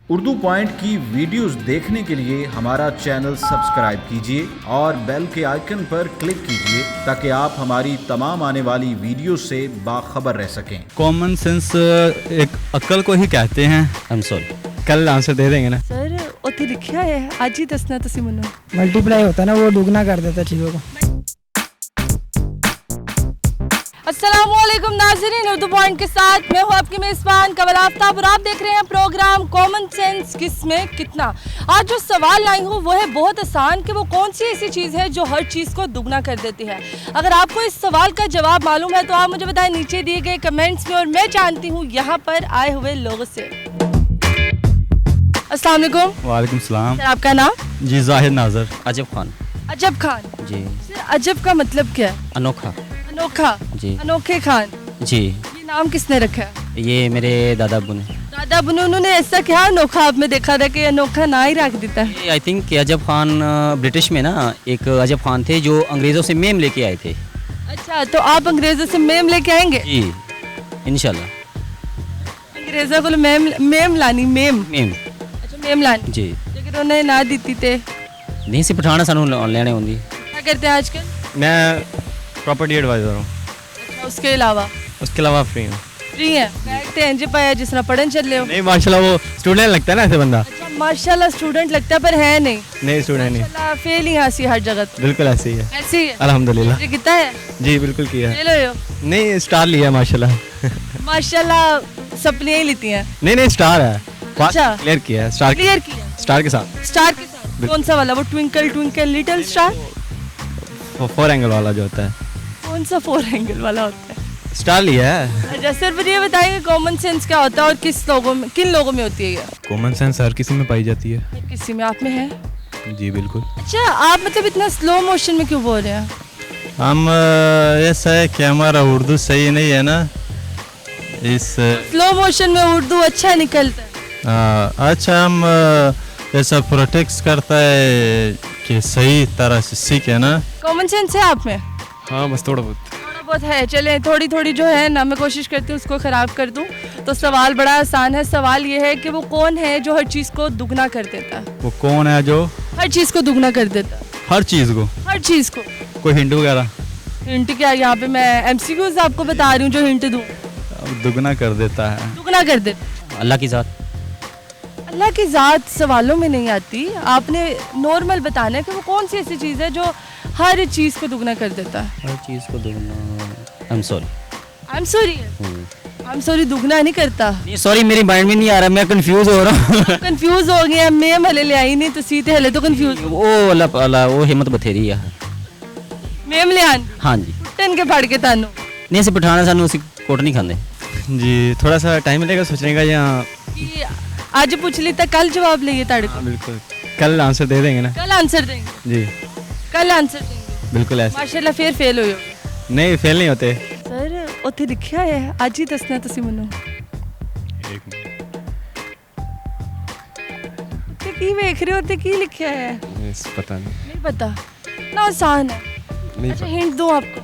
Urdu point की videos देखने के लिए हमारा चैनल सब्सक्राइब कीजिए और बेल के आइकन पर क्लिक कीजिए ताकि आप हमारी तमाम आने वाली वीडियो से बाखबर रह सकें। कॉमन सेंस एक अक्ल को ही कहते हैं। I'm sorry। कल आंसर दे देंगे ना सर उत्थे लिखा है आज ही दसना तुसी मनो मल्टीप्लाई होता है ना, वो दुगना कर देता चीज़ों को। अस्सलामुअलैकुम नाज़रीन, उर्दू पॉइंट के साथ मैं हूँ आपकी मेज़बान कमल आफ्ताब और आप देख रहे हैं प्रोग्राम कॉमन सेंस किसमें कितना। आज जो सवाल लाई हूँ वो है बहुत आसान कि वो कौन सी ऐसी चीज़ है जो हर चीज़ को दुगना कर देती है। अगर आपको इस सवाल का जवाब मालूम है तो आप मुझे बताएं नीचे दिए गए कमेंट्स में, और मैं जानती हूँ यहाँ पर आए हुए लोगों से। अस्सलाम वालेकुम। वालेकुम सलाम। सर आपका नाम? जी जाहिद नाजर। अजब खान। अजब खान जी। सर अजब का मतलब क्या है? अनोखा। अनोखा जी। अनोखे खान, जी। ये नाम किसने रखा है? ये मेरे दादा अब्बू ने। दादा अब्बू ने, उन्होंने ऐसा क्या अनोखा आप में देखा था कि अनोखा ना ही रख देता है? आई थिंक कि अजब खान ब्रिटिश में ना एक अजब खान थे जो अंग्रेज़ों से मेम लेके आए थे। अच्छा, तो आप अंग्रेजों से मेम लेके आएंगे? जी इंशाल्लाह। अंग्रेजों को मेम लानी मेम। मेम। अच्छा मेम लानी जी। लेकिन उन्हें ना दी थे। नहीं सी पठाना सानू लेने होंगी। क्या करते हैं आजकल? मैं प्रॉपर्टी एडवाइज़र हूँ। अच्छा उसके अलावा? उसके अलावा फ्री हूँ। फ्री है, बैठते हैं जी पाया जिस तरह पढ़न चल रहे हो। नहीं माशाल्लाह, वो स्टूडेंट लगता है ना ऐसे बंदा। अच्छा माशाल्लाह स्टूडेंट लगता है पर है नहीं। नहीं स्टूडेंट नहीं, माशाल्लाह फेल ही हंसी हर जगह तो। बिल्कुल ऐसे ही है। ऐसे ही है। अल्हम्दुलिल्लाह। ये कितना है? जी बिल्कुल किया है। फेल हो नहीं स्टार लिया माशाल्लाह। माशाल्लाह, सपने ही लेती हैं। नहीं स्टार है। अच्छा। क्लियर किया है। स्टार क्लियर किया स्टार के साथ। स्टार के साथ? कौन सा वाला? वो twinkle twinkle little star? 4 angle वाला जो होता है। कौन सा 4 एंगल वाला होता है? स्टार लिया है। अच्छा सर फिर ये बताइए कॉमन सेंस क्या होता है और किस लोगों में, किन लोगों में होती है ये? कॉमन सेंस हर किसी में पाई जाती है। किसी में, आप में है? जी बिल्कुल। अच्छा आप मतलब इतना स्लो मोशन में क्यों बोल रहे हैं? हम ऐसा है कि हमारा उर्दू सही नहीं है ना, इस स्लो मोशन में उर्दू अच्छा निकलता है। अच्छा हम ऐसा प्रोटेक्ट करता है कि सही तरह से सीखे ना। कॉमन सेंस है आप में? हाँ बस थोड़ा बहुत। थोड़ा बहुत है। चले थोड़ी थोड़ी जो है ना मैं कोशिश करती हूँ उसको ख़राब कर दूँ। तो सवाल बड़ा आसान है। सवाल ये है कि वो कौन है जो हर चीज़ को दुगना कर देता है? वो कौन है जो हर चीज़ को दुगना कर देता है? हर चीज़ को? हर चीज़ को। कोई हिंट वगैरह? हिंट क्या, यहाँ पे मैं एमसीक्यूज आपको बता रही हूँ जो हिंट दूँ। दुगना कर देता है। दुगना कर देता। अल्लाह की ज़ात। अल्लाह की ज़ात सवालों में नहीं आती। आपने नॉर्मल बताना है कि वो कौन सी ऐसी चीज़ है जो हर चीज़ को दुगना कर देता है। हर चीज़ को दुगना। I am sorry. I am sorry. I am sorry दुगना नहीं करता। नहीं सॉरी, मेरी माइंड में नहीं आ रहा, मैं कंफ्यूज हो रहा हूँ। कंफ्यूज हो गया। मैं हले ले आई नहीं तो सीते हले तो कंफ्यूज। वो अल्लाह वो हिम्मत बथेरी है। मेम ले आन हाँ जी। टन के फाड़ के तानू। नहीं सी पठाना सानू उसी कोट नहीं खाते। जी थोड़ा सा टाइम लगेगा सोचने का। यहाँ कि आज पूछ ली तो कल जवाब लिए ताड़े को। बिल्कुल कल आंसर दे देंगे ना। कल आंसर देंगे। जी कल आंसर देंगे। बिल्कुल ऐसे। माशाल्लाह फिर फेल हो। नहीं फेल नहीं होते। सर उत्थे लिखा है आज ही दसना तुसी मनो। एक मिनट। उत्थे की देख रहे हो? उत्थे की लिखा है? पता नहीं। नहीं पता ना, आसान है। नहीं अच्छा हिंट दूं आपको?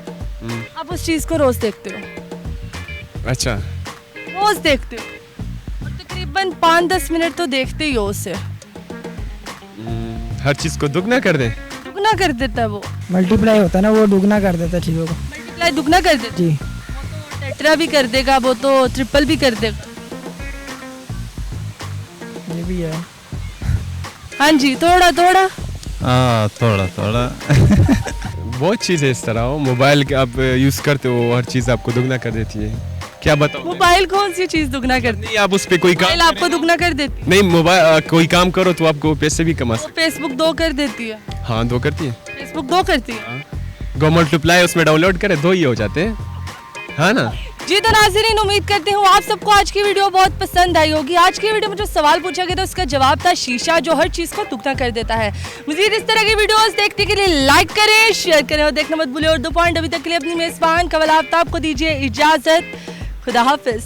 आप उस चीज़ को रोज देखते हो? अच्छा। रोज देखते हो और तकरीबन 5-10 मिनट तो देखते ही हो उसे। हर चीज़ को दुगना कर दे। दुगना कर देता है वो। मल्टीप्लाई होता है ना, वो दुगना कर देता है चीज़ों को। मल्टीप्लाई दुगना कर देता जी। है। टेट्रा भी कर देगा वो, तो ट्रिपल भी कर देगा। ये भी है। हाँ जी थोड़ा थोड़ा। हाँ थोड़ा थोड़ा। बहुत चीज़ है इस तरह। हो मोबाइल के आप यूज़ करते हो, हर चीज़ आपको दुगना कर देती है। क्या बताओ? मोबाइल कौन सी चीज़ दुगना करती है? नहीं आप उस पर कोई मोबाइल काम आपको दुगना कर देती है? नहीं मोबाइल कोई काम करो तो आपको पैसे भी कमा वो फेसबुक 2 कर देती है। सकते। हाँ 2 करती है। फेसबुक 2 करती है। गो मल्टीप्लाई उसमें डाउनलोड करे 2 ही हो जाते हैं। हाँ ना। जी तो नाज़रीन उम्मीद करती हूँ आप सबको आज की वीडियो बहुत पसंद आई होगी। आज की वीडियो में जो सवाल पूछा गया था उसका जवाब था शीशा, जो हर चीज़ को दुगना कर देता है। मज़ीद इस तरह की वीडियोस देखने के लिए लाइक करें, शेयर करें और देखना मत भूलिए उर्दू पॉइंट। अभी तक के लिए अपनी मेज़बान कमल आफ्ताब को दीजिए इजाज़त। खुदा हाफिज़।